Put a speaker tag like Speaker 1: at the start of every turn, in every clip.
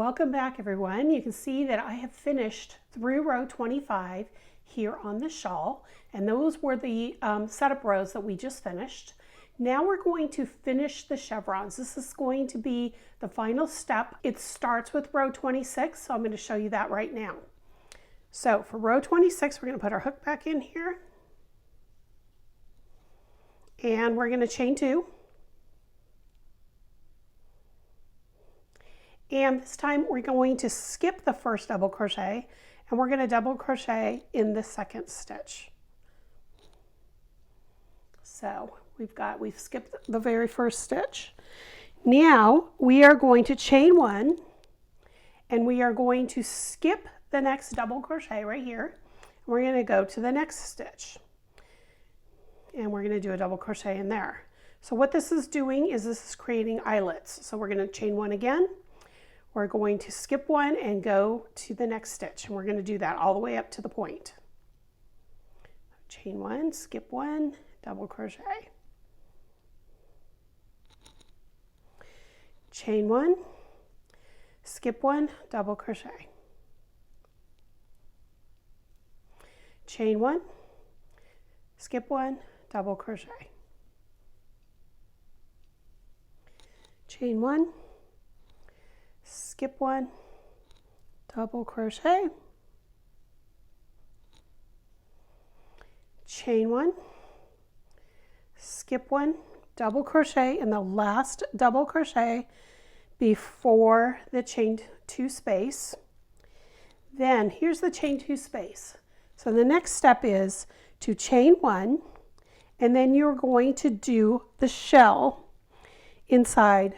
Speaker 1: Welcome back, everyone. You can see that I have finished through row 25 here on the shawl, and those were the setup rows that we just finished. Now we're going to finish the chevrons. This is going to be the final step. It starts with row 26, so I'm going to show you that right now. So for row 26, we're going to put our hook back in here, and we're going to chain 2. And this time we're going to skip the first double crochet and we're going to double crochet in the second stitch. So we've skipped the very first stitch. Now we are going to chain 1 and we are going to skip the next double crochet right here. We're going to go to the next stitch and we're going to do a double crochet in there. So what this is doing is this is creating eyelets. So we're going to chain 1 again. We're going to skip 1 and go to the next stitch, and we're going to do that all the way up to the point. Chain 1, skip 1, double crochet. Chain 1, skip 1, double crochet. Chain 1, skip 1, double crochet. Chain 1, skip 1, double crochet, chain 1, skip 1, double crochet in the last double crochet before the chain 2 space. Then here's the chain 2 space. So the next step is to chain 1 and then you're going to do the shell inside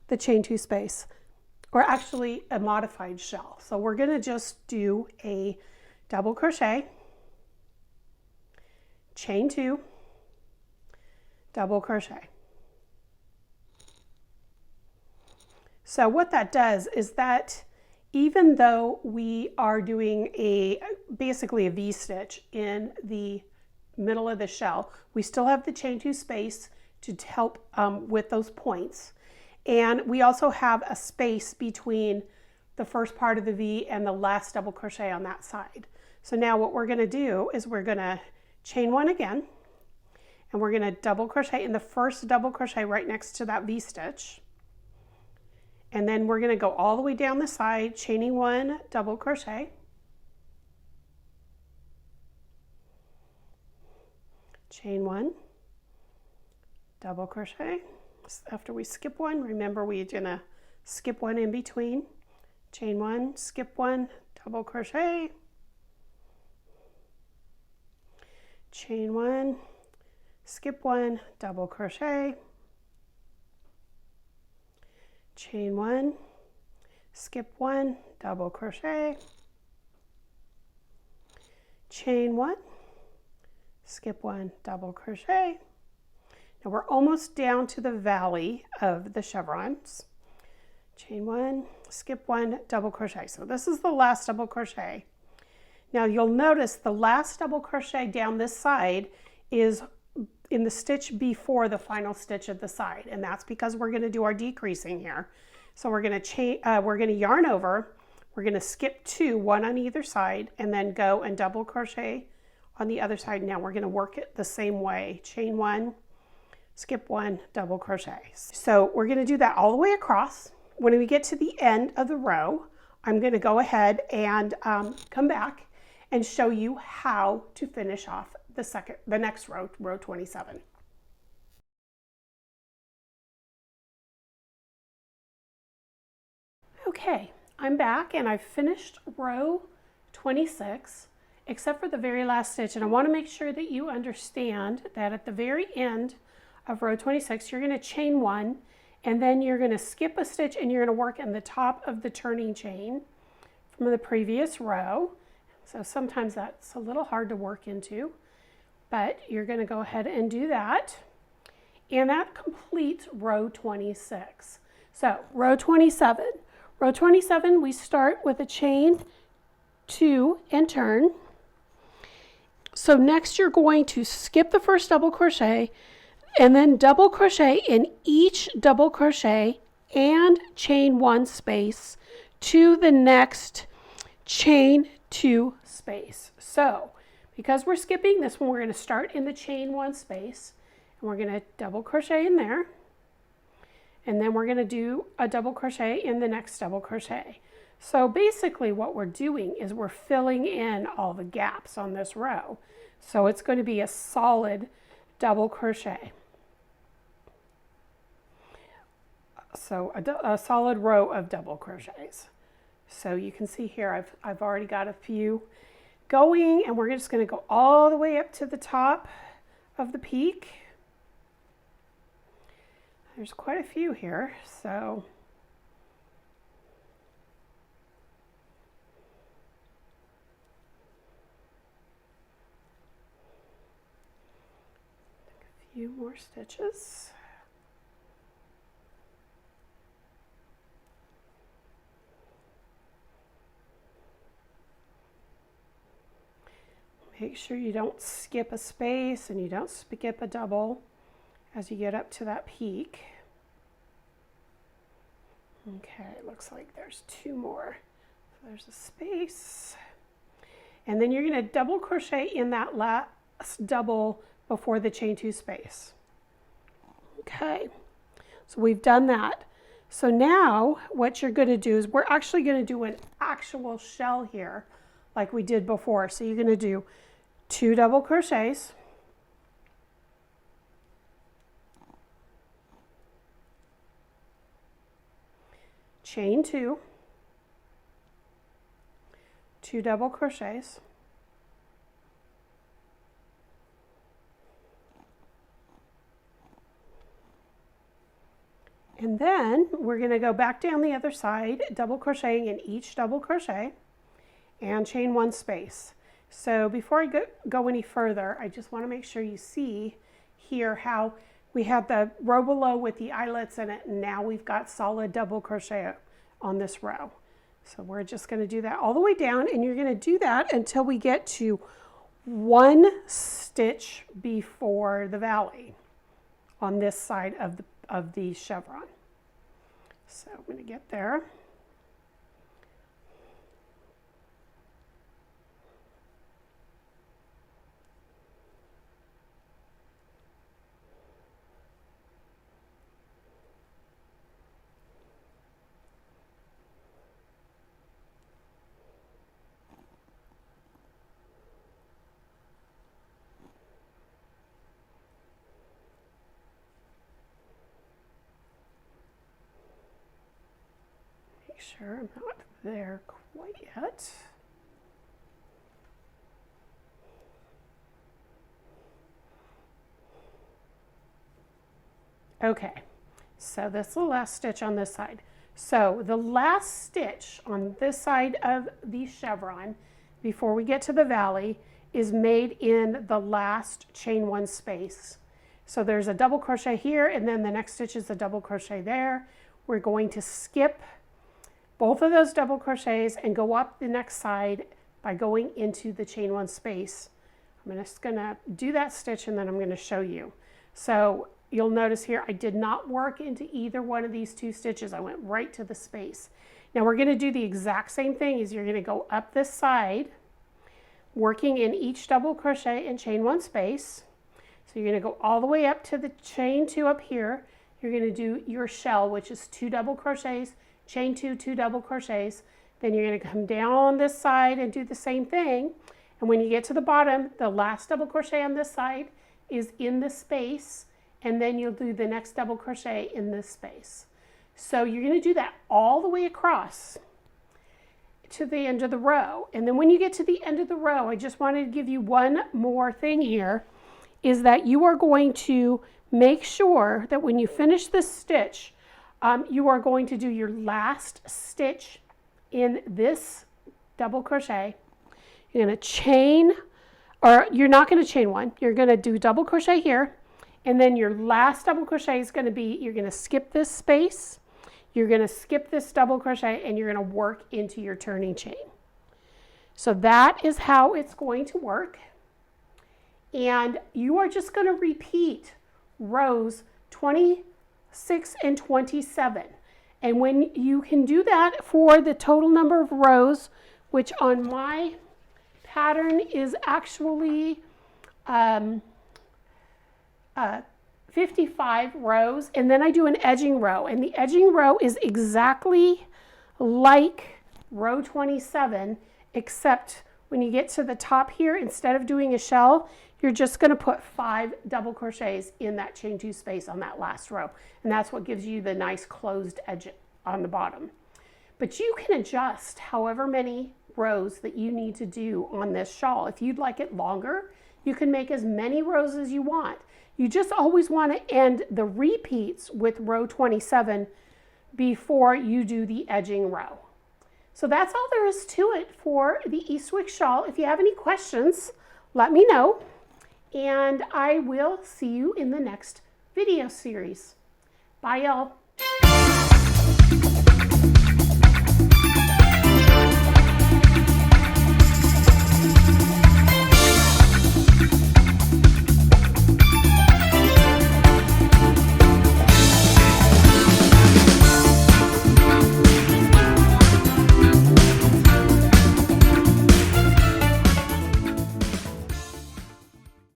Speaker 1: the chain 2 space. Or actually a modified shell. So we're going to just do a double crochet, chain 2, double crochet. So what that does is that even though we are doing basically a V-stitch in the middle of the shell, we still have the chain 2 space to help with those points. And we also have a space between the first part of the V and the last double crochet on that side. So now what we're going to do is we're going to chain 1 again, and we're going to double crochet in the first double crochet right next to that V stitch. And then we're going to go all the way down the side, chaining 1, double crochet. Chain 1, double crochet. After we skip 1, remember we're going to skip 1 in between. Chain 1, skip 1, double crochet. Chain 1, skip 1, double crochet. Chain 1, skip 1, double crochet. Chain 1, skip 1, double crochet. Now we're almost down to the valley of the chevrons. Chain 1, skip 1, double crochet. So this is the last double crochet. Now you'll notice the last double crochet down this side is in the stitch before the final stitch at the side, and that's because we're going to do our decreasing here. So we're going to yarn over, we're going to skip 2, 1 on either side, and then go and double crochet on the other side. Now we're going to work it the same way. Chain 1, skip 1, double crochet. So we're going to do that all the way across. When we get to the end of the row, I'm going to go ahead and come back and show you how to finish off the next row, row 27. Okay, I'm back and I've finished row 26 except for the very last stitch, and I want to make sure that you understand that at the very end of row 26 you're going to chain 1 and then you're going to skip a stitch and you're going to work in the top of the turning chain from the previous row. So sometimes that's a little hard to work into, but you're going to go ahead and do that, and that completes row 26. So row 27 we start with a chain 2 and turn. So next you're going to skip the first double crochet and then double crochet in each double crochet and chain 1 space to the next chain 2 space. So because we're skipping this one, we're going to start in the chain 1 space, and we're going to double crochet in there, and then we're going to do a double crochet in the next double crochet. So basically what we're doing is we're filling in all the gaps on this row. So it's going to be a solid double crochet. So a solid row of double crochets. So you can see here I've already got a few going, and we're just going to go all the way up to the top of the peak. There's quite a few here, so a few more stitches. Make sure you don't skip a space and you don't skip a double as you get up to that peak. Okay, looks like there's 2 more. So there's a space. And then you're going to double crochet in that last double before the chain 2 space. Okay, so we've done that. So now what you're going to do is we're actually going to do an actual shell here like we did before. So you're going to do 2 double crochets, chain 2, 2 double crochets, and then we're going to go back down the other side, double crocheting in each double crochet, and chain 1 space. So before I go any further, I just want to make sure you see here how we have the row below with the eyelets in it, and now we've got solid double crochet on this row. So we're just going to do that all the way down, and you're going to do that until we get to 1 stitch before the valley on this side of the chevron. So I'm going to get there. Sure, I'm not there quite yet. Okay, so this is the last stitch on this side. So the last stitch on this side of the chevron before we get to the valley is made in the last chain 1 space. So there's a double crochet here, and then the next stitch is a double crochet there. We're going to skip both of those double crochets and go up the next side by going into the chain 1 space. I'm just going to do that stitch, and then I'm going to show you. So you'll notice here I did not work into either one of these 2 stitches. I went right to the space. Now we're going to do the exact same thing. Is you're going to go up this side, working in each double crochet and chain 1 space. So you're going to go all the way up to the chain 2 up here. You're going to do your shell, which is 2 double crochets, chain 2, 2 double crochets. Then you're going to come down on this side and do the same thing. And when you get to the bottom, the last double crochet on this side is in the space, and then you'll do the next double crochet in this space. So you're going to do that all the way across to the end of the row. And then when you get to the end of the row, I just wanted to give you one more thing here, is that you are going to make sure that when you finish this stitch, you are going to do your last stitch in this double crochet. You're going to chain, or you're not going to chain 1. You're going to do double crochet here, and then your last double crochet is going to be, you're going to skip this space, you're going to skip this double crochet, and you're going to work into your turning chain. So that is how it's going to work. And you are just going to repeat rows 26 and 27. And when you can do that for the total number of rows, which on my pattern is actually 55 rows, and then I do an edging row, and the edging row is exactly like row 27, except when you get to the top here, instead of doing a shell, you're just going to put 5 double crochets in that chain 2 space on that last row, and that's what gives you the nice closed edge on the bottom. But you can adjust however many rows that you need to do on this shawl. If you'd like it longer, you can make as many rows as you want. You just always want to end the repeats with row 27 before you do the edging row. So that's all there is to it for the Eastwick shawl. If you have any questions, let me know, and I will see you in the next video series. Bye, y'all.